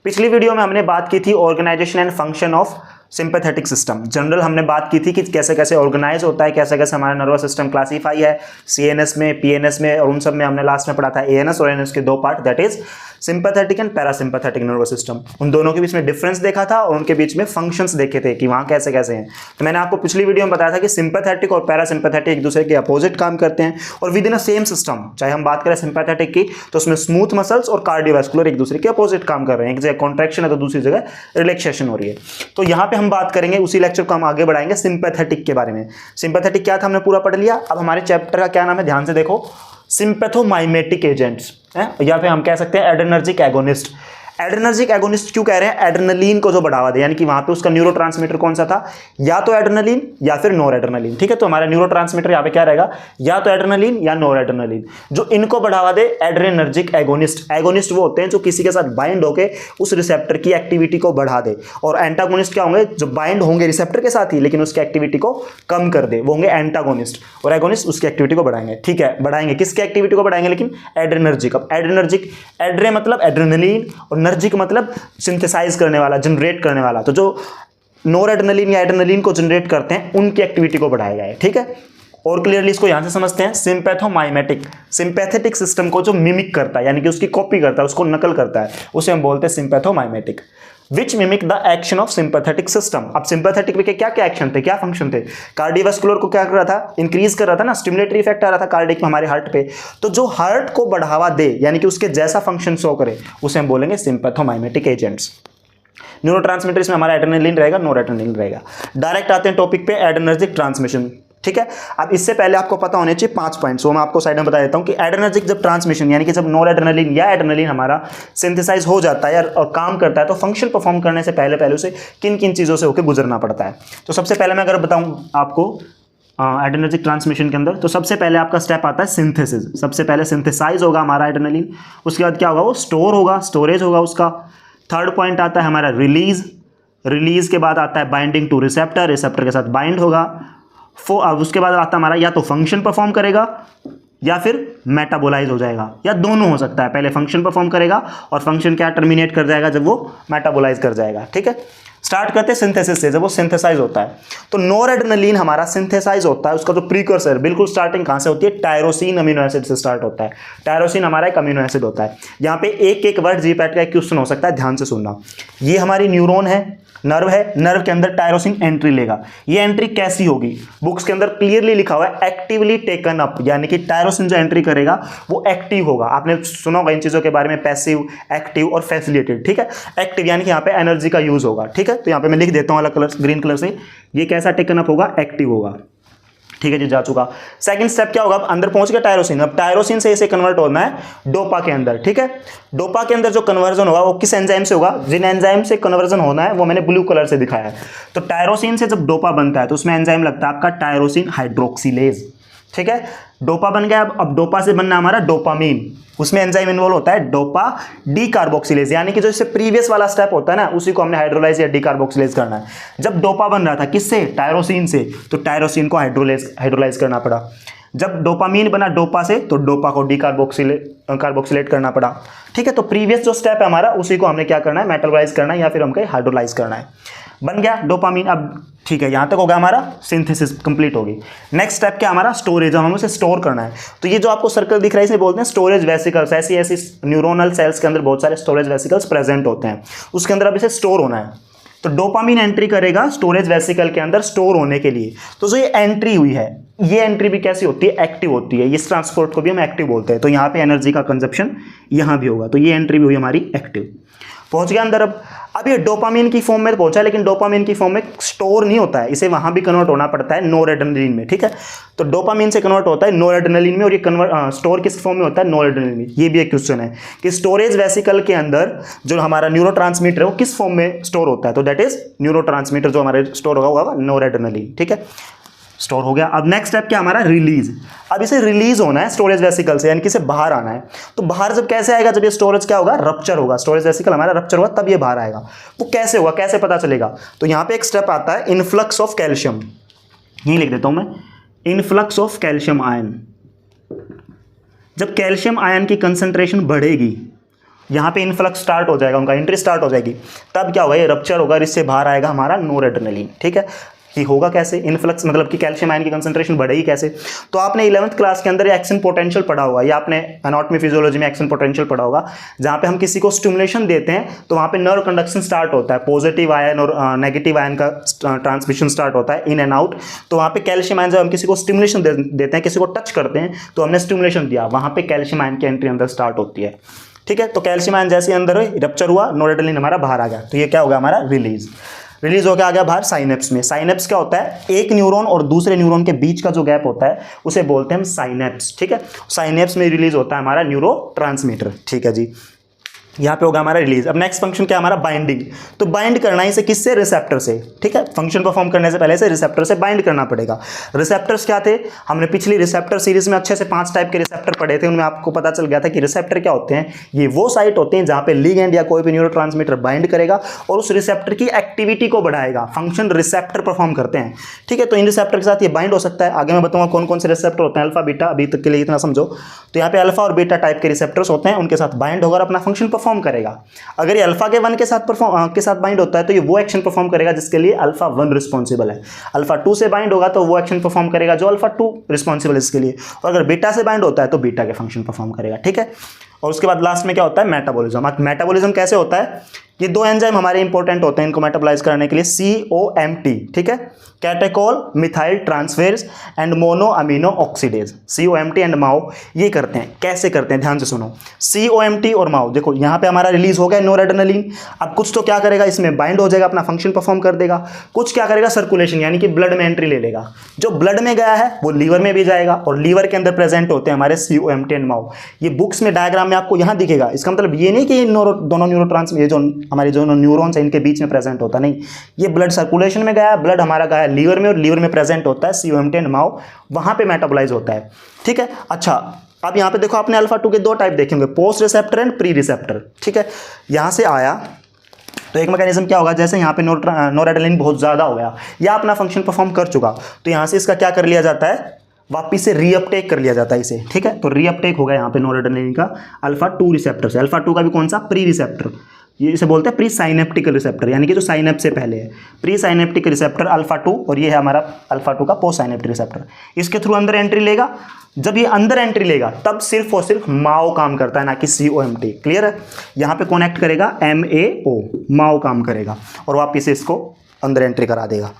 पिछली वीडियो में हमने बात की थी organization and function of sympathetic system. General हमने बात की थी कि कैसे कैसे ऑर्गेनाइज होता है, कैसे कैसे हमारा नर्वस सिस्टम क्लासीफाई है सीएनएस में, पीएनएस में, और उन सब में हमने लास्ट में पढ़ा था एएनएस और एएनएस के दो part, that is sympathetic and parasympathetic nervous system. उन दोनों के बीच में डिफरेंस देखा था और उनके बीच में फंक्शंस देखे थे कि वहां कैसे कैसे हैं। तो मैंने आपको पिछली वीडियो में बताया था कि सिंपैथेटिक और पैरासिम्पैथेटिक एक दूसरे के अपोजिट काम करते हैं और with in a same system. चाहे हम बात करें सिंपैथेटिक की तो उसमें स्मूथ मसल्स और कार्डियोवैस्कुलर एक दूसरे के अपोजिट काम कर रहे हैं, एक जगह कॉन्ट्रैक्शन है तो दूसरी जगह रिलैक्सेशन हो रही है। तो यहां पे हम बात करेंगे, उसी लेक्चर को हम आगे बढ़ाएंगे सिंपैथेटिक के बारे में। सिंपैथेटिक क्या था हमने पूरा पढ़ लिया। अब हमारे चैप्टर का क्या नाम है, ध्यान से देखो, सिंपैथोमाइमेटिक एजेंट्स है, या फिर हम कह सकते हैं एड्रेनर्जिक एगोनिस्ट। एड्रेनर्जिक एगोनिस्ट क्यों कह रहे हैं? एड्रेनलिन को जो बढ़ावा दे, यानी कि वहां पे उसका न्यूरोट्रांसमीटर कौन सा था, या तो एड्रेनलिन या फिर नोरेड्रेनलिन। ठीक है, तो हमारा न्यूरोट्रांसमीटर यहाँ पे क्या रहेगा, या तो एड्रेनलिन या नोरेड्रेनलिन। जो इनको बढ़ावा दे एड्रेनर्जिक एगोनिस्ट। एगोनिस्ट वो होते हैं जो किसी के साथ बाइंड होकर उस रिसेप्टर की एक्टिविटी को बढ़ा दे, और एंटागोनिस्ट क्या होंगे, जो बाइंड होंगे रिसेप्टर के साथ ही लेकिन उसकी एक्टिविटी को कम कर दे, वो होंगे एंटागोनिस्ट। और एगोनिस्ट उसकी एक्टिविटी को बढ़ाएंगे। ठीक है, बढ़ाएंगे किसकी एक्टिविटी को बढ़ाएंगे, लेकिन एड्रेनर्जिक। अब एड्रेनर्जिक, एड्रे मतलब एड्रेनलिन और नर्जिक मतलब सिंथेसाइज करने वाला, जनरेट करने वाला। तो जो नोरेड्रेनलिन या एड्रेनलिन को जनरेट करते हैं उनकी एक्टिविटी को बढ़ाया गया है। ठीक है, और क्लियरली इसको यहां से समझते हैं। सिंपैथोमाइमेटिक, सिंपैथेटिक सिस्टम को जो मिमिक करता है, यानी कि उसकी कॉपी करता है, उसको नकल करता है, उसे हम बोलते हैं sympathomimetic. Which mimic the action of sympathetic system. अब सिंपैथेटिक में क्या क्या एक्शन थे, क्या फंक्शन थे? कार्डियोवैस्कुलर को क्या कर रहा था, इंक्रीज कर रहा था ना, स्टिमुलेटरी इफेक्ट आ रहा था कार्डियक में हमारे हार्ट पे। तो जो हार्ट को बढ़ावा दे, यानी कि उसके जैसा फंक्शन शो करे, उसे हम बोलेंगे सिंपैथोमाइमेटिक एजेंट्स। न्यूरोट्रांसमीटर इसमें हमारा एड्रेनलिन रहेगा, नोरेड्रेनलिन रहेगा। डायरेक्ट आते हैं टॉपिक पे, एड्रेनर्जिक ट्रांसमिशन। ठीक है, अब इससे पहले आपको पता होने चाहिए 5 पॉइंट्स, वो मैं आपको साइड में बता देता हूं कि एड्रेनर्जिक जब ट्रांसमिशन, यानी कि जब नोरेड्रेनलिन या एड्रेनलिन हमारा सिंथेसाइज हो जाता है और काम करता है, तो फंक्शन परफॉर्म करने से पहले उसे किन किन चीज़ों से होकर गुजरना पड़ता है। तो सबसे पहले मैं अगर बताऊं आपको एड्रेनर्जिक ट्रांसमिशन के अंदर, तो सबसे पहले आपका स्टेप आता है सिंथेसिस। सबसे पहले सिंथेसाइज होगा हमारा एड्रेनलिन, उसके बाद क्या होगा, वो स्टोर होगा, स्टोरेज होगा उसका। थर्ड पॉइंट आता है हमारा रिलीज, रिलीज के बाद आता है बाइंडिंग टू रिसेप्टर, रिसेप्टर के साथ बाइंड होगा। अब उसके बाद आता है हमारा या तो फंक्शन परफॉर्म करेगा या फिर मेटाबोलाइज हो जाएगा, या दोनों हो सकता है। पहले फंक्शन परफॉर्म करेगा और फंक्शन क्या टर्मिनेट कर जाएगा जब वो मेटाबोलाइज कर जाएगा। ठीक है, स्टार्ट करते हैं सिंथेसिस से, जब वो सिंथेसाइज होता है। तो नोरेड्रेनलिन हमारा सिंथेसाइज होता है, उसका जो प्रीकर्सर, बिल्कुल स्टार्टिंग कहां से होती है, टायरोसिन अमीनो एसिड से स्टार्ट होता है। टायरोसिन हमारा एक अमीनो एसिड होता है। यहाँ पे एक एक वर्ड जीपैट का एक क्वेश्चन हो सकता है, ध्यान से सुनना। ये हमारी न्यूरॉन है, नर्व है, नर्व के अंदर टायरोसिन एंट्री लेगा। ये एंट्री कैसी होगी, बुक्स के अंदर क्लियरली लिखा हुआ है, एक्टिवली टेकन अप, यानी कि टायरोसिन जो एंट्री करेगा वो एक्टिव होगा। आपने सुना होगा इन चीजों के बारे में, पैसिव, एक्टिव और फैसिलिटेटेड। ठीक है, एक्टिव यानी कि यहाँ पे एनर्जी का यूज होगा। ठीक है, तो यहाँ पे मैं लिख देता हूँ अलग कलर, ग्रीन कलर से, ये कैसा टेकन अप होगा, एक्टिव होगा। ठीक है जी, जा चुका। सेकंड स्टेप क्या होगा, अब अंदर पहुंच गया टायरोसिन। अब टायरोसिन से इसे कन्वर्ट होना है डोपा के अंदर। ठीक है, डोपा के अंदर जो कन्वर्जन होगा वो किस एंजाइम से होगा, जिन एंजाइम से कन्वर्जन होना है वो मैंने ब्लू कलर से दिखाया है। तो टायरोसिन से जब डोपा बनता है तो उसमें एंजाइम लगता है आपका टायरोसिन हाइड्रोक्सिलेज। ठीक है, डोपा बन गया। अब डोपा से बनना हमारा डोपामीन, उसमें एंजाइम इन्वॉल्व होता है डोपा डी कार्बोक्सिलेज, यानी कि जो इससे प्रीवियस वाला स्टेप होता है ना, उसी को हमने हाइड्रोलाइज या डी कार्बोक्सिलेज करना है। जब डोपा बन रहा था किससे, टायरोसिन से, तो टायरोसिन को हाइड्रोलाइज करना पड़ा। जब डोपामीन बना डोपा से, तो डोपा को डी कार्बोक्सिलेट करना पड़ा। ठीक है, तो प्रीवियस जो स्टेप है हमारा, उसी को हमने क्या करना है, मेटाबोलाइज करना है या फिर हमको हाइड्रोलाइज करना है। बन गया डोपामीन। अब ठीक है, यहां तक होगा हमारा सिंथेसिस कंप्लीट होगी। नेक्स्ट स्टेप क्या हमारा, स्टोरेज, हमें उसे स्टोर करना है। तो ये जो आपको सर्कल दिख रहा है इसे बोलते हैं स्टोरेज वेसिकल्स। ऐसी ऐसी न्यूरोनल सेल्स के अंदर बहुत सारे स्टोरेज वेसिकल्स प्रेजेंट होते हैं, उसके अंदर अब इसे स्टोर होना है। तो डोपामीन एंट्री करेगा स्टोरेज वेसिकल के अंदर स्टोर होने के लिए। तो जो ये एंट्री हुई है, ये एंट्री भी कैसी होती है, एक्टिव होती है। इस ट्रांसपोर्ट को भी हम एक्टिव बोलते हैं। तो यहाँ पे एनर्जी का कंजप्शन यहाँ भी होगा, तो ये एंट्री भी हुई हमारी एक्टिव। पहुंच गया अंदर। अब ये डोपामीन की फॉर्म में पहुंचा, लेकिन डोपामीन की फॉर्म में स्टोर नहीं होता है, इसे वहां भी कन्वर्ट होना पड़ता है नोरेड्रेनलिन में। ठीक है, तो डोपामीन से कन्वर्ट होता है नोरेड्रेनलिन में, और ये स्टोर किस फॉर्म में होता है, नोरेड्रेनलिन में। ये भी एक क्वेश्चन है कि स्टोरेज वेसिकल के अंदर जो हमारा न्यूरोट्रांसमीटर है वो किस फॉर्म में स्टोर होता है, तो दैट इज न्यूरोट्रांसमीटर जो हमारे स्टोर होगा नोरेड्रेनलिन। ठीक है, स्टोर हो गया। अब नेक्स्ट स्टेप क्या हमारा, रिलीज। अब इसे रिलीज होना है स्टोरेज वेसिकल से, यानी कि इसे बाहर आना है। तो बाहर जब कैसे आएगा, जब ये स्टोरेज क्या होगा, रप्चर होगा, स्टोरेज वेसिकल हमारा रप्चर होगा, तब ये बाहर आएगा। वो कैसे होगा, कैसे पता चलेगा, तो यहां पे एक स्टेप आता है इनफ्लक्स ऑफ कैल्शियम। यही लिख देता हूं मैं, इनफ्लक्स ऑफ कैल्शियम आयन। जब कैल्शियम आयन की कंसंट्रेशन बढ़ेगी यहाँ पे इनफ्लक्स स्टार्ट हो जाएगा, उनका एंट्री स्टार्ट हो जाएगी, तब क्या होगा, ये रप्चर होगा, इससे बाहर आएगा हमारा नोरेड्रेनालिन। ठीक है, ये होगा कैसे, इनफ्लक्स मतलब कि कैल्शियम आयन की कंसंट्रेशन बढ़ेगी कैसे। तो आपने 11th क्लास के अंदर एक्शन पोटेंशियल पढ़ा होगा, या आपने एनाटॉमी फिजियोलॉजी में एक्शन पोटेंशियल पढ़ा होगा, जहाँ पे हम किसी को स्टिमुलेशन देते हैं तो वहाँ पे नर्व कंडक्शन स्टार्ट होता है, पॉजिटिव आयन और नेगेटिव आयन का ट्रांसमिशन स्टार्ट होता है इन एंड आउट। तो वहाँ पे कैल्शियम आयन, जब हम किसी को स्टिमुलेशन देते हैं, किसी को टच करते हैं, तो हमने स्टिमुलेशन दिया, वहाँ पे कैल्शियम आयन की एंट्री अंदर स्टार्ट होती है। ठीक है, तो कैल्शियम आयन जैसे अंदर रप्चर हुआ, नोरेड्रेनालिन हमारा बाहर आ गया, तो ये क्या होगा, हमारा रिलीज होकर आ गया बाहर साइनेप्स में। साइनेप्स क्या होता है, एक न्यूरॉन और दूसरे न्यूरॉन के बीच का जो गैप होता है उसे बोलते हैं हम साइनेप्स। ठीक है, साइनेप्स में रिलीज होता है हमारा न्यूरोट्रांसमीटर। ठीक है जी, यहाँ पे होगा हमारा रिलीज। अब नेक्स्ट फंक्शन क्या है हमारा, बाइंडिंग। तो बाइंड करना है इसे किससे, रिसेप्टर से। ठीक है, फंक्शन परफॉर्म करने से पहले से रिसेप्टर से बाइंड करना पड़ेगा। रिसेप्टर्स क्या थे, हमने पिछली रिसेप्टर सीरीज में अच्छे से 5 टाइप के रिसेप्टर पढ़े थे, उनमें आपको पता चल गया था कि रिसेप्टर क्या होते हैं। ये वो साइट होते हैं जहाँ पे लिगेंड या कोई भी न्यूरोट्रांसमीटर बाइंड करेगा और उस रिसेप्टर की एक्टिविटी को बढ़ाएगा, फंक्शन रिसेप्टर परफॉर्म करते हैं। ठीक है, तो इन रिसेप्टर के साथ ये बाइंड हो सकता है। आगे मैं बताऊंगा कौन कौन से रिसेप्टर होते हैं, अल्फा बीटा, अभी तक के लिए इतना समझो। तो यहाँ पे अल्फा और बीटा टाइप के रिसेप्टर्स होते हैं, उनके साथ बाइंड होकर अपना फंक्शन परफॉर्म करेगा। अगर ये अल्फा के 1 के साथ बाइंड होता है तो ये वो एक्शन परफॉर्म करेगा जिसके लिए अल्फा 1 रिस्पॉन्सिबल है। अल्फा 2 से बाइंड होगा तो वो एक्शन परफॉर्म करेगा जो अल्फा 2 रिस्पॉन्सिबल है इसके लिए। और अगर बीटा से बाइंड होता है तो बीटा के फंक्शन परफॉर्म करेगा। ठीक है, और उसके बाद लास्ट में क्या होता है, मेटाबॉलिज्म। मेटाबॉलिज्म कैसे होता है, ये 2 एंजाइम हमारे इंपॉर्टेंट होते हैं इनको मेटाबोलाइज करने के लिए, COMT। ठीक है, catechol methyl transferase and mono amino oxidase, COMT and MAO ये करते हैं। कैसे करते हैं, ध्यान से सुनो। COMT और माओ, देखो यहाँ पे हमारा रिलीज हो गया नोरेड्रेनालिन। अब कुछ तो क्या करेगा, इसमें बाइंड हो जाएगा, अपना फंक्शन परफॉर्म कर देगा। कुछ क्या करेगा, सर्कुलेशन यानी कि ब्लड में एंट्री ले लेगा। जो ब्लड में गया है वो लीवर में भी जाएगा और लीवर के अंदर प्रेजेंट होते हैं हमारे COMT एंड माओ। ये बुक्स में डायग्राम में आपको यहाँ दिखेगा। इसका मतलब ये नहीं कि दोनों न्यूरोट्रांसमीटर जो हमारे जो न्यूरॉन्स हैं इनके बीच में प्रेजेंट होता, नहीं, ये ब्लड सर्कुलेशन में गया, ब्लड हमारा गया लीवर में और लीवर में प्रेजेंट होता है COMT एंड माओ, वहां पे मेटाबोलाइज होता है। ठीक है, अच्छा अब यहाँ पे देखो आपने अल्फा 2 के 2 टाइप देखेंगे, post receptor and pre receptor. ठीक है, यहां से आया तो एक मैकेनिज्म क्या होगा, जैसे यहाँ पे नोरेड्रेनालिन बहुत ज़्यादा हो गया या अपना फंक्शन परफॉर्म कर चुका, तो यहाँ से इसका क्या कर लिया जाता है, वापिस से रीअपटेक कर लिया जाता है इसे। ठीक है, तो रीअपटेक होगा यहाँ पे नोरेड्रेनालिन का अल्फा 2 रिसेप्टर से। अल्फा 2 का भी कौन सा, प्री रिसेप्टर, ये इसे बोलते हैं प्री साइनेप्टिक रिसेप्टर, यानी कि जो साइनेप्स से पहले है। प्री साइनेप्टिक रिसेप्टर अल्फा 2 और ये है हमारा अल्फा 2 का पोस्ट साइनेप्टिक रिसेप्टर। इसके थ्रू अंदर एंट्री लेगा, जब ये अंदर एंट्री लेगा तब सिर्फ और सिर्फ माओ काम करता है, ना कि COMT। क्लियर है, यहाँ पे कौन एक्ट करेगा, MAO, माओ काम करेगा और वापिस इसको अंदर एंट्री करा देगा।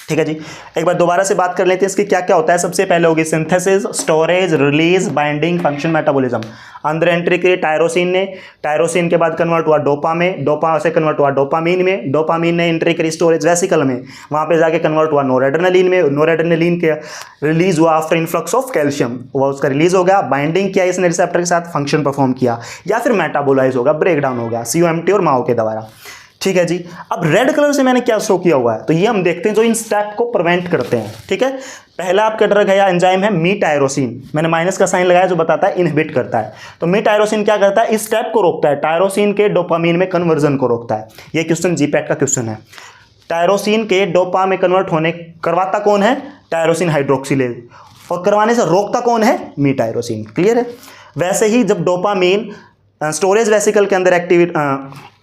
ठीक है जी, एक बार दोबारा से बात कर लेते हैं इसकी क्या क्या होता है। सबसे पहले होगी synthesis, storage, release, binding, function, metabolism. अंदर एंट्री के टायरोसिन ने, टायरोसिन के बाद कन्वर्ट हुआ डोपा में, डोपा से कन्वर्ट हुआ डोपामीन में, डोपामीन ने एंट्री करी स्टोरेज वेसिकल में, वहाँ पे जाके कन्वर्ट हुआ नोरेड्रेनालिन में, नोरेड्रेनालिन के रिलीज हुआ आफ्टर इनफ्लक्स ऑफ कैल्शियम, वो उसका रिलीज हो गया, बाइंडिंग किया इसने रिसेप्टर के साथ, फंक्शन परफॉर्म किया, या फिर मेटाबोलाइज होगा, ब्रेक डाउन हो गया COMT और माओ के द्वारा। ठीक है जी, अब रेड कलर से मैंने क्या शो किया हुआ है, तो ये हम देखते हैं जो इन स्टेप को प्रिवेंट करते हैं। ठीक है, पहला आपका ड्रग है या एंजाइम है मी टायरोसिन, मैंने माइनस का साइन लगाया जो बताता है इनहिबिट करता है। तो मी टायरोसिन क्या करता है, इस स्टेप को रोकता है, टायरोसिन के डोपामीन में कन्वर्जन को रोकता है। ये क्वेश्चन जीपैट का क्वेश्चन है। टायरोसिन के डोपा में कन्वर्ट होने करवाता कौन है, टायरोसिन हाइड्रोक्सिलेज, और करवाने से रोकता कौन है, मी टायरोसिन। क्लियर है, वैसे ही जब डोपामीन स्टोरेज वेसिकल के अंदर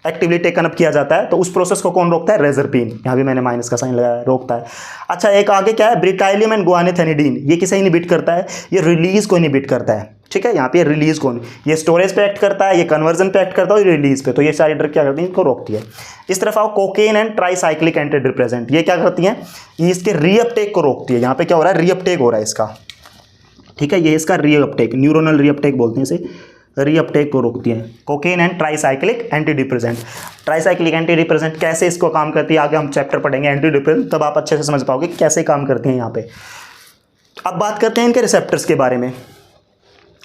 एक्टिवली टेकन अप किया जाता है तो उस प्रोसेस को कौन रोकता है, रेजरपिन, यहाँ भी मैंने माइनस का साइन लगाया, रोकता है। अच्छा, एक आगे क्या है, ब्रिटाइलियम एंड गुआनिथिनिडीन, ये किसे इनहिबिट करता है, ये रिलीज को इनहिबिट करता है। ठीक है, यहाँ पे रिलीज कौन, ये स्टोरेज पे एक्ट करता है, ये कन्वर्जन पे एक्ट करता है और रिलीज पे, तो ये सारी ड्रग क्या करती है, इनको रोकती है। इस तरफ आओ, कोकेन एंड ट्राईसाइक्लिक एंटीडिप्रेसेंट, ये क्या करती हैं, ये इसके रीअपटेक को रोकती है। यहाँ पे क्या हो रहा है, रीअपटेक हो रहा है इसका। ठीक है, ये इसका रीअपटेक, न्यूरोनल रीअपटेक बोलते हैं इसे, रीअपटेक को रोकती है। Cocaine and tricyclic antidepressant, tricyclic antidepressant कैसे इसको काम करती है, आगे हम चैप्टर पढ़ेंगे एंटीडिप्रेसेंट, तब आप अच्छे से समझ पाओगे कैसे काम करते हैं यहाँ पे। अब बात करते हैं इनके रिसेप्टर्स के बारे में।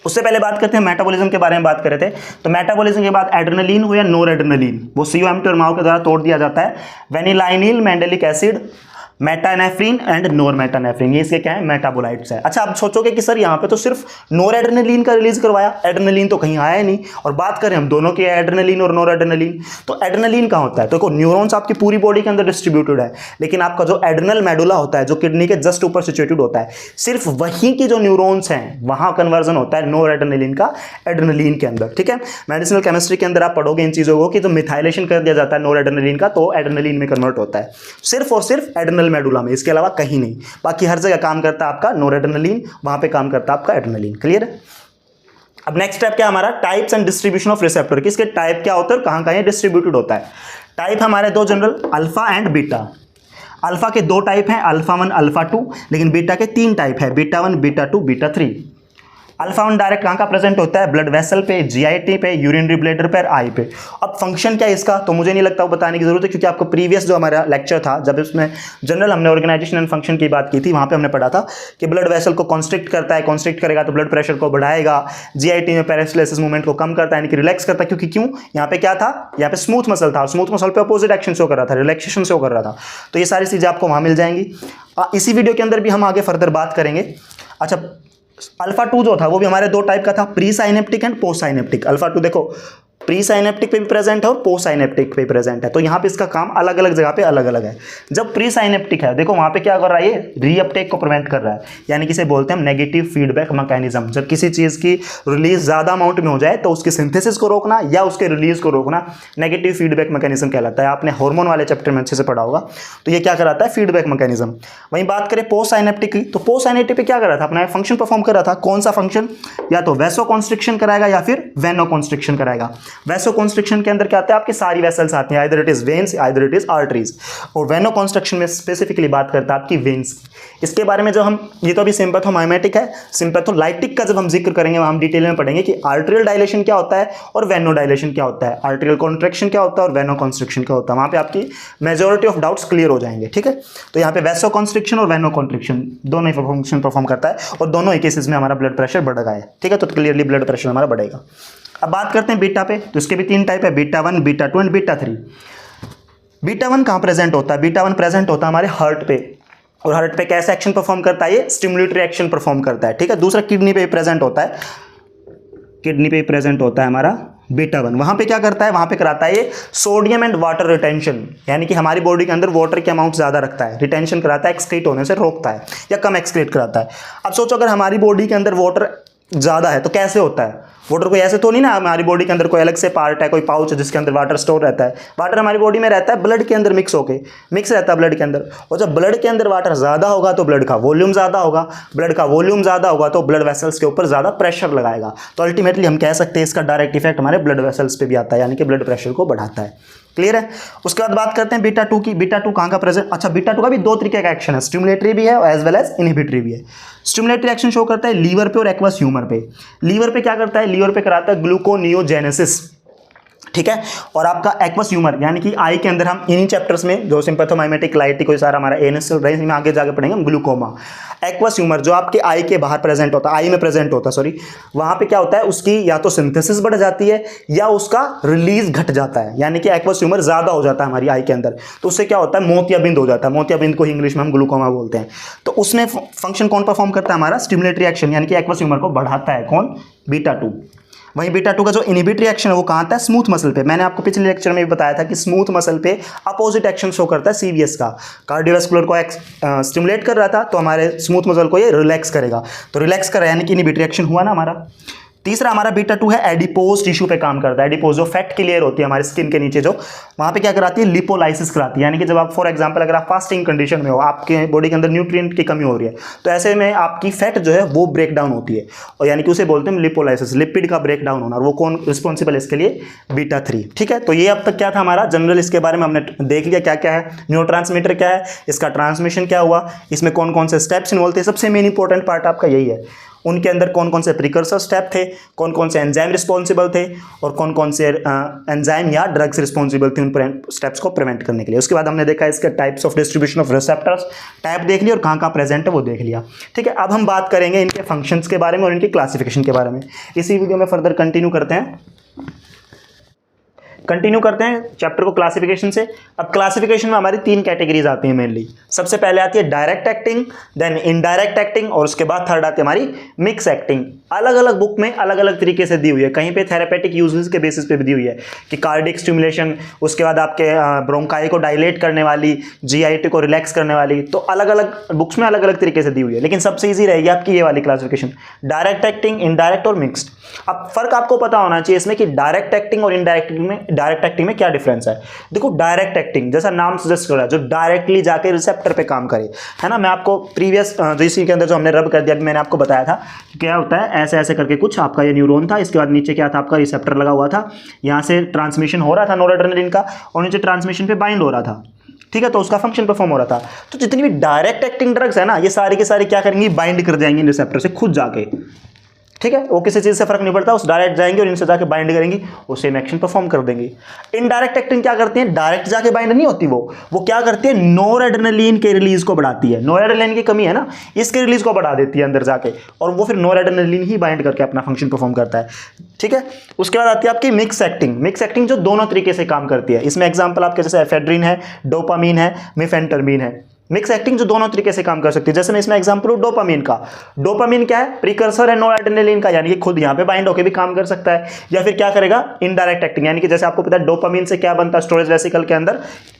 उससे पहले बात करते हैं मेटाबॉलिज्म के बारे में बात कर रहे थे। तो मेटाबॉलिज्म के बाद एड्रेनलिन हो या नोरेड्रेनालिन, वो COMT और माओ के द्वारा तोड़ दिया जाता है। वेनिलाइनिल मैंडेलिक एसिड मेटानेफ्रिन एंड नॉरमेटानेफ्रिन, ये इसके क्या है, मेटाबोलाइट्स है। अच्छा, आप सोचोगे कि सर यहाँ पे तो सिर्फ नॉरएड्रेनालिन का रिलीज करवाया, एड्रेनालिन तो कहीं आया ही नहीं। और बात करें हम दोनों की, एड्रेनालिन और नॉरएड्रेनालिन, तो एड्रेनालिन कहाँ होता है? तो देखो न्यूरॉन्स आपकी पूरी बॉडी के अंदर डिस्ट्रीब्यूटेड है, लेकिन आपका जो एड्रेनल मेडुला होता है, जो किडनी के जस्ट ऊपर सिचुएटेड होता है, सिर्फ वहीं की जो न्यूरॉन्स हैं वहां कन्वर्जन होता है नॉरएड्रेनालिन का एड्रेनालिन के अंदर। ठीक है, मेडिसिनल केमिस्ट्री के अंदर आप पढ़ोगे इन चीजों को कि जो मिथाइलेशन कर दिया जाता है नॉरएड्रेनालिन का, तो एड्रेनालिन में कन्वर्ट होता है सिर्फ और सिर्फ एड्रेनल मेडुला में, इसके अलावा कहीं नहीं। बाकी हर जगह काम करता है आपका नॉरएड्रेनालिन, वहां पे काम करता है आपका एड्रेनालिन। क्लियर है? अब नेक्स्ट स्टेप क्या हमारा, types and distribution of receptor, किसके टाइप क्या होता है और कहां कहां डिस्ट्रीब्यूटेड होता है। टाइप हमारे दो general, alpha and beta. Alpha के दो टाइप हैं, अल्फा 1 अल्फा 2, लेकिन बीटा के 3 टाइप है, beta 1 beta 2 beta 3। Alpha 1 direct कहाँ का प्रेजेंट होता है, ब्लड वेसल पे, जीआईटी पे, यूरिनरी ब्लैडर पे, आई पे। अब फंक्शन क्या है इसका, तो मुझे नहीं लगता वो बताने की जरूरत है, क्योंकि आपको प्रीवियस जो हमारा लेक्चर था, जब इसमें जनरल हमने ऑर्गेनाइजेशन एंड फंक्शन की बात की थी, वहाँ पे हमने पढ़ा था कि ब्लड वेसल को कॉन्स्ट्रिक्ट करता है, कॉन्स्ट्रिक्ट करेगा तो ब्लड प्रेशर को बढ़ाएगा, जीआईटी में पेरिस्टलिसिस मूवमेंट को कम करता है, यानी कि रिलैक्स करता है। क्योंकि क्यों, यहाँ पे क्या था, यहाँ पे स्मूथ मसल था, स्मूथ मसल पे अपोजिट एक्शन शो कर रहा था, रिलैक्सेशन शो कर रहा था। तो ये सारी चीजें आपको वहाँ मिल जाएंगी। इसी वीडियो के अंदर भी हम आगे फर्दर बात करेंगे। अच्छा, अल्फा 2 जो था वो भी हमारे दो टाइप का था, pre synaptic and post synaptic. Alpha 2 देखो प्री साइनेप्टिक पे भी प्रेजेंट है और पोस्ट साइनेप्टिक पे प्रेजेंट है, तो यहाँ पे इसका काम अलग अलग जगह पे अलग अलग है। जब प्री साइनेप्टिक है, देखो वहाँ पे क्या कर रहा है, ये रीअपटेक को प्रिवेंट कर रहा है, यानी कि इसे बोलते हैं नेगेटिव फीडबैक मैकेनिज्म। जब किसी चीज़ की रिलीज ज़्यादा अमाउंट में हो जाए तो उसकी सिंथेसिस को रोकना या उसके रिलीज को रोकना नेगेटिव फीडबैक मैकेनिज्म कहलाता है। आपने हार्मोन वाले चैप्टर में अच्छे से पढ़ा होगा, तो ये क्या कराता है, फीडबैक मैकेनिज्म। वहीं बात करें पोस्ट साइनेप्टिक की, तो पोस्ट साइनेप्टिक पे क्या कर रहा था, अपना फंक्शन परफॉर्म कर रहा था। कौन सा फंक्शन, या तो वैसो कॉन्स्ट्रिक्शन कराएगा या फिर वेनो कॉन्स्ट्रिक्शन कराएगा। वैसो कॉन्स्ट्रिक्शन के अंदर क्या आता है, आपकी सारी वेसल्स आती हैं, either it is veins either it is arteries. और वेनो कॉन्स्ट्रक्शन में स्पेसिफिकली बात करता है आपकी वेन्स। इसके बारे में जो हम, ये तो अभी सिंपैथोमाइमेटिक है, सिंपैथोलाइटिक का जब हम जिक्र करेंगे वहां हम डिटेल में पढ़ेंगे कि आर्टेरियल डायलेशन क्या होता है और वेनो डायलेशन क्या होता है, आर्टेरियल कॉन्ट्रैक्शन क्या होता है और वेनो कॉन्स्ट्रिक्शन क्या होता है। वहां पे आपकी मेजॉरिटी ऑफ डाउट्स क्लियर हो जाएंगे। ठीक है, तो यहाँ पे वैसो कॉन्स्ट्रिक्शन और वेनो कॉन्ट्रैक्शन दोनों ही फंक्शन परफॉर्म करता है, और दोनों ही केसेस में हमारा ब्लड प्रेशर बढ़ेगा है। ठीक है, तो क्लियरली ब्लड प्रेशर हमारा बढ़ेगा। अब बात करते हैं बीटा पे, तो इसके भी 3 टाइप है, beta 1 beta 2 and beta 3। Beta 1 कहाँ प्रेजेंट होता है, बीटा 1 प्रेजेंट होता है हमारे हार्ट पे, और हार्ट पे कैसे एक्शन परफॉर्म करता है, ये स्टिमुलेटरी एक्शन परफॉर्म करता है। ठीक है, दूसरा किडनी पे प्रेजेंट होता है, किडनी पे प्रेजेंट होता है हमारा बीटा 1। वहां पे क्या करता है, वहां पे कराता है ये सोडियम एंड वाटर रिटेंशन, यानी कि हमारी बॉडी के अंदर वाटर की अमाउंट ज्यादा रखता है, रिटेंशन कराता है, एक्सक्रीट होने से रोकता है या कम एक्सक्रीट कराता है। अब सोचो अगर हमारी बॉडी के अंदर वाटर ज्यादा है तो कैसे होता है, वाटर को ऐसे तो नहीं ना, हमारी बॉडी के अंदर कोई अलग से पार्ट है, कोई पाउच है जिसके अंदर वाटर स्टोर रहता है। वाटर हमारी बॉडी में रहता है, ब्लड के अंदर मिक्स रहता है ब्लड के अंदर। और जब ब्लड के अंदर वाटर ज़्यादा होगा तो ब्लड का वॉल्यूम ज़्यादा होगा, ब्लड का वॉल्यूम ज़्यादा होगा तो ब्लड वेसल्स के ऊपर ज़्यादा प्रेशर लगाएगा। तो अल्टीमेटली हम कह सकते हैं इसका डायरेक्ट इफेक्ट हमारे ब्लड वेसल्स पे भी आता है, यानी कि ब्लड प्रेशर को बढ़ाता है। क्लियर है? उसके बाद बात करते हैं बीटा 2 की। बीटा 2 कहाँ का प्रेजेंट, अच्छा बीटा 2 का भी 2 तरीके का एक्शन है, स्टिमुलेटरी भी है एज वेल एज इनहिबिटरी भी है। स्टिमुलेटरी एक्शन शो करता है लीवर पे और एक्वस ह्यूमर पे। लीवर पे क्या करता है, लीवर पे कराता है ग्लूकोनियोजेनेसिस। ठीक है, और आपका एक्वस ह्यूमर यानी कि आई के अंदर हम इन्हीं चैप्टर्स में जो सिंपैथोमाइमेटिक लाइटिक कोई सारा हमारा एएनएस चल रहा है, इसमें आगे जाके पढ़ेंगे हम ग्लूकोमा। एक्वस ह्यूमर जो आपके आई के बाहर प्रेजेंट होता है, आई में प्रेजेंट होता है सॉरी, वहां पे क्या होता है, उसकी या तो सिंथेसिस बढ़ जाती है या उसका रिलीज घट जाता है, यानी कि एक्वस ह्यूमर ज्यादा हो जाता है हमारी आई के अंदर, तो उससे क्या होता है, मोतियाबिंद हो जाता है। मोतियाबिंद को इंग्लिश में हम ग्लूकोमा बोलते हैं। तो उसमें फंक्शन कौन परफॉर्म करता है, हमारा स्टिमुलेटरी एक्शन, यानी कि एक्वस ह्यूमर को बढ़ाता है कौन, बीटा 2। वहीं बीटा 2 का जो इनहिबिटरी एक्शन है वो कहाँ आता है, स्मूथ मसल पे। मैंने आपको पिछले लेक्चर में भी बताया था कि स्मूथ मसल पे अपोजिट एक्शन शो करता है सीवीएस का, कार्डियोवास्कुलर को स्टिमुलेट कर रहा था तो हमारे स्मूथ मसल को ये रिलैक्स करेगा, तो रिलैक्स कर रहा है यानी कि इनहिबिटरी एक्शन हुआ ना हमारा। तीसरा हमारा बीटा 2 है एडिपोज टिश्यू पे काम करता है। एडिपोज जो फैट की लेयर होती है हमारी स्किन के नीचे, जो वहां पे क्या कराती है, लिपोलाइसिस कराती है। यानी कि जब आप फॉर एग्जांपल अगर आप फास्टिंग कंडीशन में हो, आपके बॉडी के अंदर न्यूट्रिएंट की कमी हो रही है, तो ऐसे में आपकी फैट जो है वो ब्रेक डाउन होती है, और यानी कि उसे बोलते हैं लिपोलाइसिस, लिपिड का ब्रेक डाउन होना। और वो कौन रिस्पॉन्सिबल है इसके लिए, बीटा 3। ठीक है, तो ये अब तक क्या था हमारा जनरल, इसके बारे में हमने देख लिया क्या क्या है, न्यूरोट्रांसमीटर क्या है, इसका ट्रांसमिशन क्या हुआ, इसमें कौन कौन से स्टेप्स इन्वॉल्व थे। सबसे मेन इंपॉर्टेंट पार्ट आपका यही है, उनके अंदर कौन कौन से प्रिकर्सर स्टेप थे, कौन कौन से एंजाइम रिस्पॉन्सिबल थे और कौन कौन से एंजाइम या ड्रग्स रिस्पॉन्सिबल थे उन स्टेप्स को प्रिवेंट करने के लिए। उसके बाद हमने देखा इसके types of distribution of receptors, type देख लिया और कहाँ कहाँ प्रेजेंट है वो देख लिया। ठीक है, अब हम बात करेंगे इनके फंक्शंस के बारे में और इनकी क्लासिफिकेशन के बारे में। इसी वीडियो में फर्दर कंटिन्यू करते हैं। कंटिन्यू करते हैं चैप्टर को क्लासिफिकेशन से। अब क्लासिफिकेशन में हमारी 3 कैटेगरीज आती हैं मेनली। सबसे पहले आती है direct acting, then indirect acting, और उसके बाद थर्ड आती है हमारी मिक्स एक्टिंग। अलग अलग बुक में अलग अलग तरीके से दी हुई है, कहीं पे थेरेपेटिक यूजेस के बेसिस पे भी दी हुई है कि कार्डियक स्टिमुलेशन, उसके बाद आपके ब्रोंकाई को डायलेट करने वाली, जीआईटी को रिलैक्स करने वाली, तो अलग अलग बुक्स में अलग अलग तरीके से दी हुई है। लेकिन सबसे ईजी रहेगी आपकी ये वाली क्लासिफिकेशन, डायरेक्ट एक्टिंग, इनडायरेक्ट और मिक्स्ड। अब फर्क आपको पता होना चाहिए इसमें कि डायरेक्ट एक्टिंग और डायरेक्ट एक्टिंग में क्या डिफरेंस है। देखो डायरेक्ट एक्टिंग जैसा नाम सजेस्ट कर रहा है, जो डायरेक्टली जाके रिसेप्टर पे काम करे, है ना। मैं आपको प्रीवियस जीसी के अंदर जो हमने रब कर दिया, मैंने आपको बताया था क्या होता है, ऐसे ऐसे करके कुछ आपका ये न्यूरॉन था, इसके बाद नीचे क्या था, आपका रिसेप्टर लगा हुआ था, यहाँ से ट्रांसमिशन हो रहा था नोरेड्रेनालिन का, और नीचे ट्रांसमिशन पे बाइंड हो रहा था, ठीक है, तो उसका फंक्शन परफॉर्म हो रहा था। तो जितनी भी डायरेक्ट एक्टिंग ड्रग्स है ना, ये सारी के सारी क्या करेंगी, बाइंड कर जाएंगी रिसेप्टर से खुद जाके, ठीक है, वो किसी चीज़ से फर्क नहीं पड़ता, उस डायरेक्ट जाएंगे और इनसे जाके बाइंड करेंगी, वो सेम एक्शन परफॉर्म कर देंगी। इनडायरेक्ट एक्टिंग क्या करती है, डायरेक्ट जाके बाइंड नहीं होती, वो क्या करती है, नोरेड्रेनालिन के रिलीज को बढ़ाती है। नोरेड्रेनालिन की कमी है ना, इसके रिलीज को बढ़ा देती है अंदर जाके, और वो फिर नोरेड्रेनालिन ही बाइंड करके अपना फंक्शन परफॉर्म करता है, ठीक है। उसके बाद आती है आपकी मिक्स एक्टिंग। मिक्स एक्टिंग जो दोनों तरीके से काम करती है। इसमें एग्जाम्पल आपके जैसे एफेड्रिन है, डोपामीन है, मिफेंटरमीन है। मिक्स एक्टिंग जो दोनों तरीके से काम कर सकती है। जैसे मैं इसमें एग्जांपल हूं डोपामीन का। डोपामीन क्या है, प्रीकर्सर है नोरेड्रेनालिन का, यानी कि खुद यहां पे बाइंड होकर भी काम कर सकता है। या फिर क्या करेगा, इनडायरेक्ट एक्टिंग, यानी कि जैसे आपको पता है डोपामीन से क्या बनता है स्टोरेज वेसिकल के अंदर,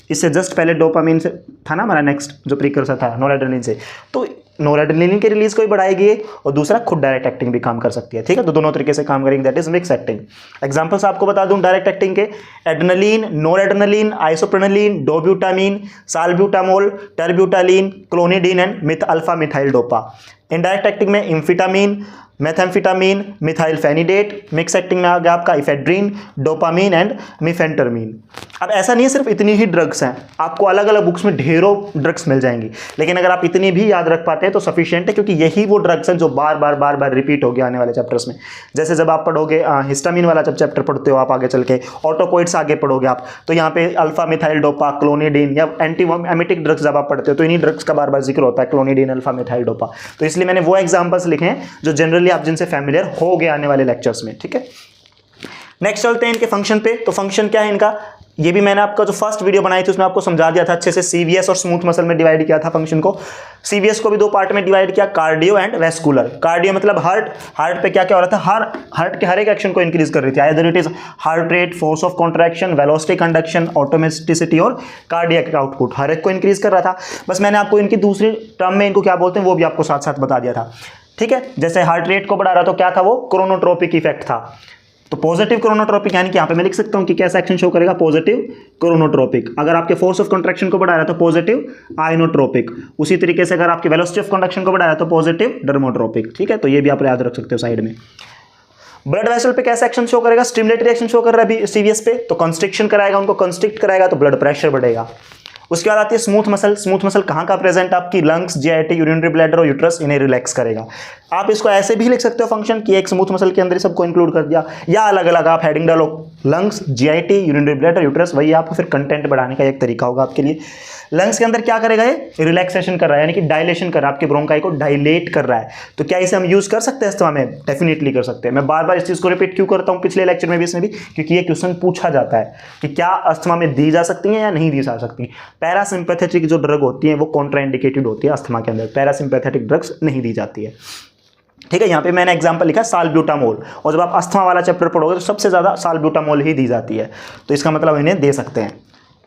इससे जस्ट पहले डोपामीन से था ना हमारा नेक्स्ट जो प्रीकर्सर था नोरेड्रेनालिन से, तो नोरेड्रेनालिन के रिलीज को भी बढ़ाएगी और दूसरा खुद डायरेक्ट एक्टिंग भी काम कर सकती है, ठीक है। तो दोनों तरीके से काम करेंगे, that is mix acting. Examples आपको बता दूं डायरेक्ट एक्टिंग के, adrenaline, noradrenaline, isoprenaline, dobutamine, salbutamol, terbutaline, clonidine and meth alpha methyl dopa. Indirect acting में amphetamine, methamphetamine, methyl phenidate. Mix acting में आ गया आपका इफेड्रिन, डोपामीन एंड मिफेंटरमीन। अब ऐसा नहीं है सिर्फ इतनी ही ड्रग्स हैं, आपको अलग अलग बुक्स में ढेरों ड्रग्स मिल जाएंगी, लेकिन अगर आप इतनी भी याद रख पाते हैं तो सफिशिएंट है, क्योंकि यही वो ड्रग्स हैं जो बार बार रिपीट होगी आने वाले चैप्टर्स में। जैसे जब आप पढ़ोगे हिस्टामिन वाला जब चैप्टर पढ़ते हो आप आगे चल के, ऑटोकोइड्स आगे पढ़ोगे आप, तो यहाँ पे अल्फा मिथाइल डोपा, क्लोनिडीन या एंटी एमिटिक ड्रग्स जब आप पढ़ते हो तो इन्हीं ड्रग्स का बार बार जिक्र होता है, क्लोनिडीन, अल्फा मिथाइल डोपा। तो इसलिए मैंने वो एग्जाम्पल्स लिखे हैं जो जनरली आप जिनसे फैमिलियर हो गए आने वाले लेक्चर्स में, ठीक है। नेक्स्ट चलते हैं इनके फंक्शन पे। तो फंक्शन क्या है इनका, ये भी मैंने आपका जो फर्स्ट वीडियो बनाई थी उसमें आपको समझा दिया था अच्छे से। सीवीएस और स्मूथ मसल में डिवाइड किया था फंक्शन को। सीवीएस को भी 2 पार्ट में डिवाइड किया, कार्डियो एंड वेस्कुलर। कार्डियो मतलब हार्ट पे क्या क्या हो रहा था, हार्ट के हर एक एक्शन को इंक्रीज कर रही थी, either it is heart rate, force of contraction, velocity conduction, automaticity और कार्डियक आउटपुट, हर एक को इंक्रीज कर रहा था। बस मैंने आपको इनकी दूसरी टर्म में इनको क्या बोलते हैं वो भी आपको साथ साथ बता दिया था, ठीक है। जैसे हार्ट रेट को बढ़ा रहा तो क्या था, वो क्रोनोट्रोपिक इफेक्ट था। तो पॉजिटिव क्रोनोट्रोपिक, यानी कि यहाँ पे मैं लिख सकता हूँ कि कैसा एक्शन शो करेगा, पॉजिटिव क्रोनोट्रोपिक। अगर आपके फोर्स ऑफ कंट्रैक्शन को बढ़ा रहा है तो पॉजिटिव आइनोट्रोपिक। उसी तरीके से अगर आपकी वेलोसिटी ऑफ कंडक्शन को बढ़ा रहा है तो पॉजिटिव डर्मोट्रोपिक, ठीक है। तो ये भी आप याद रख सकते हो साइड में। ब्लड वेसल पे कैसा एक्शन शो करेगा, स्टिमुलेटरी एक्शन शो कर रहा है अभी सीवीएस पे, तो कंस्ट्रिक्शन कराएगा, उनको कंस्ट्रिक्ट कराएगा तो ब्लड प्रेशर बढ़ेगा। उसके बाद आती है स्मूथ मसल। स्मूथ मसल कहाँ का प्रेजेंट, आपकी लंग्स, जीआईटी, यूरिनरी ब्लैडर और यूट्रस, इन्हें रिलैक्स करेगा। आप इसको ऐसे भी लिख सकते हो फंक्शन कि एक स्मूथ मसल के अंदर ही सबको इंक्लूड कर दिया, या अलग अलग आप हेडिंग डालो, lungs, GIT, urinary bladder, uterus, वही आपको फिर कंटेंट बढ़ाने का एक तरीका होगा आपके लिए। लंग्स के अंदर क्या करेगा, ये रिलैक्सेशन कर रहा है, यानी कि डायलेशन कर रहा है, आपके ब्रोंकाई को डायलेट कर रहा है। तो क्या इसे हम यूज कर सकते हैं अस्थमा में, डेफिनेटली कर सकते हैं। मैं बार बार इस चीज को रिपीट क्यों करता हूं पिछले लेक्चर में भी, इसमें भी, क्योंकि ये क्वेश्चन पूछा जाता है कि क्या अस्थमा में दी जा सकती है या नहीं दी जा सकती। पैरासिम्पैथेटिक जो ड्रग होती है वो कॉन्ट्राइंडिकेटेड होती है अस्थमा के अंदर, पैरासिम्पैथेटिक ड्रग्स नहीं दी जाती है, ठीक है। यहाँ पे मैंने एग्जांपल लिखा साल्ब्यूटामोल, और जब आप अस्थमा वाला चैप्टर पढ़ोगे तो सबसे ज्यादा साल्ब्यूटामोल ही दी जाती है, तो इसका मतलब इन्हें दे सकते हैं।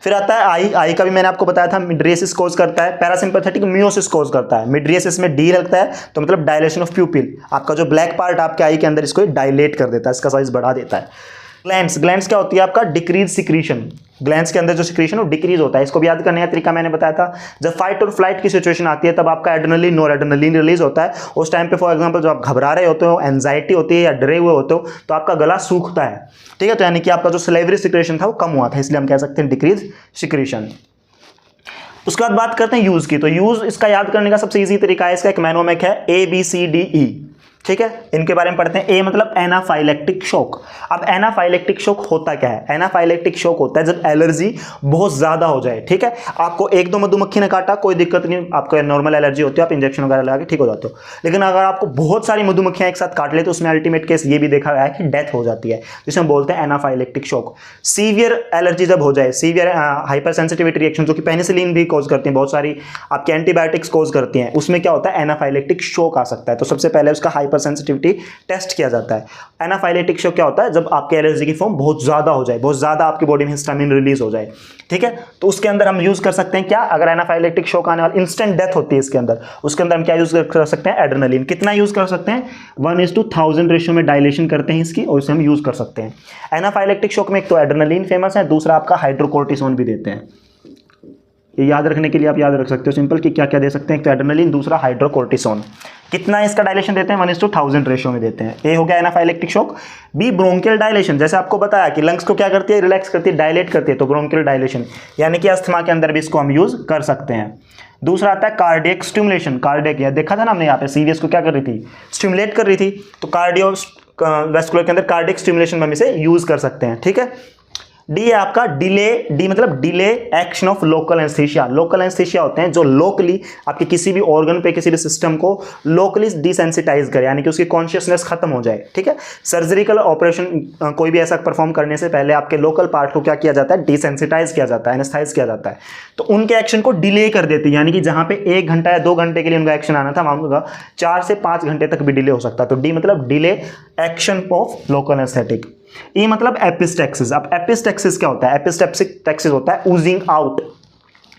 फिर आता है आई का भी मैंने आपको बताया था, मिड्रियसिस कोज करता है, पैरासिम्पैथेटिक मियोसिस कोज करता है। मिड्रियसिस में डी लगता है तो मतलब डायलेशन ऑफ प्यूपिल, आपका जो ब्लैक पार्ट आपके आई के अंदर इसको डायलेट कर देता है, इसका साइज बढ़ा देता है। ग्लैंड्स क्या होती है, आपका डिक्रीज सिक्रीशन। ग्लैंड्स के अंदर जो सिक्रीशन वो डिक्रीज होता है, इसको भी याद करने का तरीका मैंने बताया था। जब फाइट और फ्लाइट की सिचुएशन आती है तब आपका एड्रेनलिन, नोरेड्रेनालिन रिलीज होता है। उस टाइम पे फॉर एग्जांपल जब आप घबरा रहे होते हो, एंजाइटी होती है या डरे हुए होते हो, तो आपका गला सूखता है, ठीक है। तो यानी कि आपका जो सलेवरी सिक्रेशन था वो कम हुआ था, इसलिए हम कह सकते हैं डिक्रीज सिक्रीशन। उसके बाद बात करते हैं यूज की। तो यूज इसका याद करने का सबसे ईजी तरीका है, इसका एक मैनोमेक है ABCDE, ठीक है, इनके बारे में पढ़ते हैं। ए मतलब एनाफाइलेक्टिक शॉक। अब एनाफाइलेक्टिक शॉक होता क्या है? एनाफाइलेक्टिक शॉक होता है जब एलर्जी बहुत ज्यादा हो जाए। ठीक है, आपको एक दो मधुमक्खी ने काटा कोई दिक्कत नहीं, आपको नॉर्मल एलर्जी होती है, आप इंजेक्शन वगैरह लगा के ठीक हो जाते हो। लेकिन अगर आपको बहुत सारी मधुमक्खियां एक साथ काट ले तो उसमें अल्टीमेट केस ये भी देखा गया है कि डेथ हो जाती है, जिसे हम बोलते हैं एनाफाइलेक्टिक शॉक। सीवियर एलर्जी जब हो जाए, सीवियर हाइपर सेंसिटिविटी रिएक्शन जो कि पेनिसिलिन भी कॉज करती है, बहुत सारी आपके एंटीबायोटिक्स कॉज करती हैं, उसमें क्या होता है? एनाफाइलेक्टिक शॉक आ सकता है। तो सबसे पहले उसका हाइपर सेंसिटिविटी टेस्ट किया जाता है। एनाफाइलेक्टिक शॉक क्या होता है? जब आपके एलर्जी की फॉर्म बहुत ज्यादा हो जाए, बहुत ज्यादा आपकी बॉडी में हिस्टामिन रिलीज हो जाए। ठीक है, तो उसके अंदर हम यूज कर सकते हैं क्या? अगर एनाफाइलेक्टिक शॉक आने वाला, इंस्टेंट डेथ होती है इसके अंदर, उसके अंदर हम क्या यूज कर सकते हैं? एड्रेनलिन। कितना यूज कर सकते हैं? 1:1000 रेशियो में डायलेशन करते हैं इसकी, और इसे हम यूज कर सकते हैं। एनाफाइलेक्टिक शॉक में एक तो एड्रेनलिन फेमस है, दूसरा आपका हाइड्रोकोर्टिसोन भी देते हैं। ये याद रखने के लिए आप याद रख सकते हो सिंपल कि क्या क्या दे सकते हैं, एक तो एड्रेनलिन, दूसरा हाइड्रोकोर्टिसोन। कितना इसका डायलेशन देते हैं? 1:1000 रेशियो में देते हैं। ए हो गया anaphylactic shock. B bronchial dilation, जैसे आपको बताया कि लंग्स को क्या करती है? रिलैक्स करती है, डायलेट करती है, तो ब्रोंकियल डायलेशन, यानी कि अस्थमा के अंदर भी इसको हम यूज कर सकते हैं। दूसरा आता है कार्डियक स्टिमुलेशन। कार्डियक, या देखा था ना हमने यहाँ पे, सीवीएस को क्या कर रही थी? स्टिमुलेट कर रही थी, तो कार्डियो वेस्कुलर के अंदर कार्डियक स्टिमुलेशन हम इसे यूज कर सकते हैं। ठीक है। डी है आपका डिले। डी मतलब delay action of local anaesthesia. Local anaesthesia होते हैं जो लोकली आपके किसी भी ऑर्गन पे, किसी भी सिस्टम को लोकली डिसेंसिटाइज करे, यानी कि उसकी कॉन्शियसनेस खत्म हो जाए। ठीक है, सर्जिकल ऑपरेशन कोई भी ऐसा परफॉर्म करने से पहले आपके लोकल पार्ट को क्या किया जाता है? डिसेंसिटाइज किया जाता है, एनेस्थाइज किया जाता है। तो उनके एक्शन को डिले कर देती है, यानी कि जहां पे 1 घंटा या 2 घंटे के लिए उनका एक्शन आना था, वहां उनका 4 से 5 घंटे तक भी डिले हो सकता है। तो डी मतलब delay action of local anaesthetic. E मतलब एपिस्टेक्सिस। अब एपिस्टेक्सिस क्या होता है? एपिस्टेक्सिस होता है ऊजिंग आउट।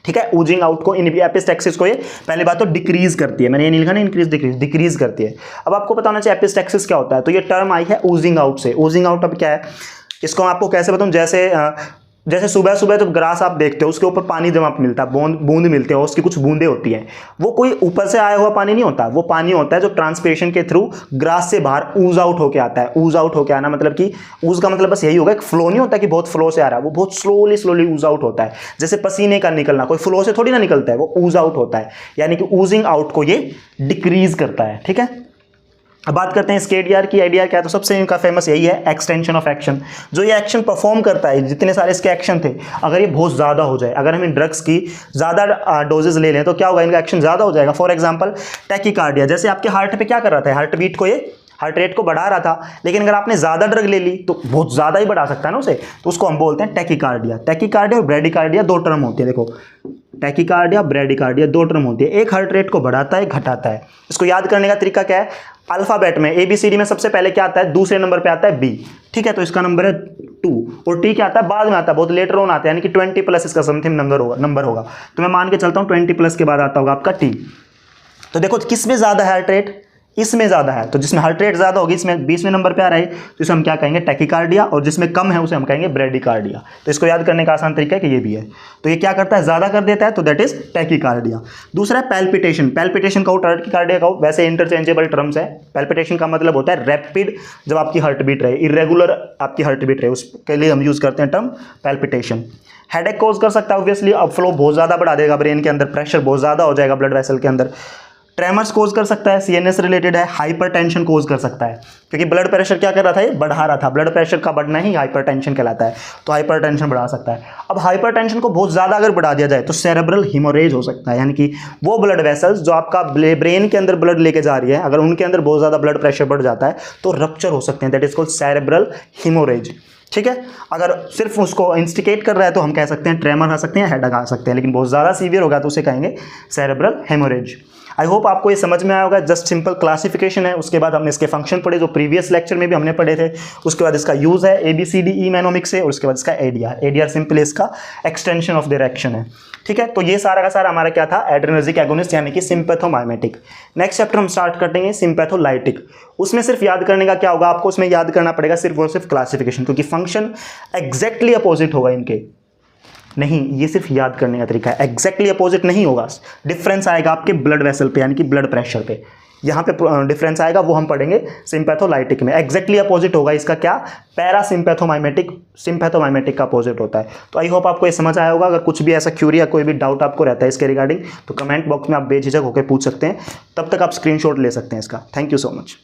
ठीक है, ऊजिंग आउट को, इन एपिस्टेक्सिस को ये पहली बात तो डिक्रीज करती है, मैंने ये नहीं लिखा ना इंक्रीज डिक्रीज करती है। अब आपको पता होना चाहिए एपिस्टेक्सिस क्या होता है, तो ये टर्म आई है ऊजिंग आउट से। ऊजिंग आउट अब क्या है, इसको मैं आपको कैसे बताऊं? जैसे सुबह सुबह जब ग्रास आप देखते हो उसके ऊपर पानी जमा मिलता है, बूंद मिलते हैं, उसकी कुछ बूंदें होती हैं, वो कोई ऊपर से आया हुआ पानी नहीं होता, वो पानी होता है जो ट्रांसपिरेशन के थ्रू ग्रास से बाहर ऊज आउट होकर आता है। ऊज आउट होकर आना मतलब कि ऊज का मतलब बस यही होगा, एक फ्लो नहीं होता कि बहुत फ्लो से आ रहा है, वो बहुत स्लोली ऊज आउट होता है। जैसे पसीने का निकलना कोई फ्लो से थोड़ी ना निकलता है, वो ऊज आउट होता है, यानी कि ऊजिंग आउट को ये डिक्रीज करता है। ठीक है, अब बात करते हैं इसके एडीआर की। एडीआर क्या है? तो सबसे इनका फेमस यही है, एक्सटेंशन ऑफ एक्शन। जो ये एक्शन परफॉर्म करता है, जितने सारे इसके एक्शन थे, अगर ये बहुत ज़्यादा हो जाए, अगर हम इन ड्रग्स की ज़्यादा डोजेज ले लें तो क्या होगा? इनका एक्शन ज़्यादा हो जाएगा। फॉर एग्जांपल टैकीकार्डिया, जैसे आपके हार्ट पे क्या कर रहा था? हार्ट बीट को, ये हार्ट रेट को बढ़ा रहा था, लेकिन अगर आपने ज़्यादा ड्रग ले ली तो बहुत ज़्यादा ही बढ़ा सकता है ना उसे, तो उसको हम बोलते हैं टैकीकार्डिया। टैकीकार्डिया और ब्रेडिकार्डिया 2 टर्म होती है। देखो, टैकीकार्डिया, ब्रेडिकार्डिया 2 टर्म होती है। एक हार्ट रेट को बढ़ाता है, घटाता है। इसको याद करने का तरीका क्या है? अल्फाबेट में ABCD में सबसे पहले क्या आता है? दूसरे नंबर पे आता है B। ठीक है, तो इसका नंबर है 2, और T क्या आता है? बाद में आता है, बहुत लेटर ऑन आता है, यानी कि 20+ इसका समथिंग नंबर होगा। तो मैं मान के चलता हूँ 20+ के बाद आता होगा आपका T। तो देखो किस में ज़्यादा है हार्ट रेट? इसमें ज़्यादा है, तो जिसमें हार्ट रेट ज़्यादा होगी इसमें 20वें नंबर पे आ रहा है, तो इसे हम क्या कहेंगे? टैकीकार्डिया। और जिसमें कम है उसे हम कहेंगे ब्रेडिकार्डिया। तो इसको याद करने का आसान तरीका है कि ये भी है। तो ये क्या करता है? ज़्यादा कर देता है, तो दैट इज टैकीकार्डिया। दूसरा है पैल्पिटेशन। पैल्पिटेशन का हो, टैकीकार्डिया का हो, वैसे इंटरचेंजेबल टर्म्स है। पैल्पिटेशन का मतलब होता है रैपिड, जब आपकी हार्ट बीट रहे, इरेगुलर आपकी हार्ट बीट रहे, उसके लिए हम यूज़ करते हैं टर्म पैल्पिटेशन। हेडेक कॉज कर सकता है ऑब्वियसली, अब फ्लो बहुत ज़्यादा बढ़ा देगा ब्रेन के अंदर, प्रेशर बहुत ज़्यादा हो जाएगा ब्लड वेसल के अंदर। ट्रेमर्स कोज कर सकता है, CNS रिलेटेड है। हाइपरटेंशन कोज कर सकता है, क्योंकि ब्लड प्रेशर क्या कर रहा था? ये बढ़ा रहा था। ब्लड प्रेशर का बढ़ना ही हाइपरटेंशन कहलाता है, तो हाइपरटेंशन बढ़ा सकता है। अब हाइपरटेंशन को बहुत ज़्यादा अगर बढ़ा दिया जाए तो सेरेब्रल हिमोरेज हो सकता है, यानी कि वो ब्लड वेसल्स जो आपका ब्रेन के अंदर ब्लड लेके जा रही है, अगर उनके अंदर बहुत ज़्यादा ब्लड प्रेशर बढ़ जाता है तो रप्चर हो सकते हैं। That is called cerebral haemorrhage. ठीक है, अगर सिर्फ उसको इंस्टिकेट कर रहा है तो हम कह सकते हैं ट्रेमर आ सकते हैं, हेडेक आ सकते हैं, लेकिन बहुत ज़्यादा सीवियर होगा तो उसे कहेंगे सेरेब्रल हेमोरेज। आई होप आपको ये समझ में आया होगा। जस्ट सिंपल क्लासिफिकेशन है, उसके बाद हमने इसके फंक्शन पढ़े जो प्रीवियस लेक्चर में भी हमने पढ़े थे, उसके बाद इसका यूज़ है ABCD मैनोमिक्स से, और उसके बाद इसका ADR सिंपल इसका एक्सटेंशन ऑफ डायरेक्शन है। ठीक है, तो ये सारा का सारा हमारा क्या था? एड्रेनर्जिक एगोनिस्ट, यानी कि सिंपैथोमाइमेटिक। नेक्स्ट चैप्टर हम स्टार्ट करेंगे सिंपैथोलाइटिक। उसमें सिर्फ याद करने का क्या होगा आपको? उसमें याद करना पड़ेगा सिर्फ और सिर्फ क्लासिफिकेशन, क्योंकि फंक्शन एग्जैक्टली अपोजिट होगा इनके। नहीं, ये सिर्फ याद करने का तरीका है, एग्जैक्टली अपोजिट नहीं होगा। डिफरेंस आएगा आपके ब्लड वेसल पे, यानी कि ब्लड प्रेशर पे, यहाँ पे डिफरेंस आएगा, वो हम पढ़ेंगे सिंपैथोलाइटिक में। एग्जैक्टली अपोजिट होगा इसका क्या? पैरासिम्पैथोमाइमेटिक। सिंपैथोमाइमेटिक का अपोजिट होता है। तो आई होप आपको ये समझ आया होगा। अगर कुछ भी ऐसा क्यूरी या कोई भी डाउट आपको रहता है इसके रिगार्डिंग, तो कमेंट बॉक्स में आप बेझिझक होकर पूछ सकते हैं। तब तक आप स्क्रीनशॉट ले सकते हैं इसका। Thank you so much.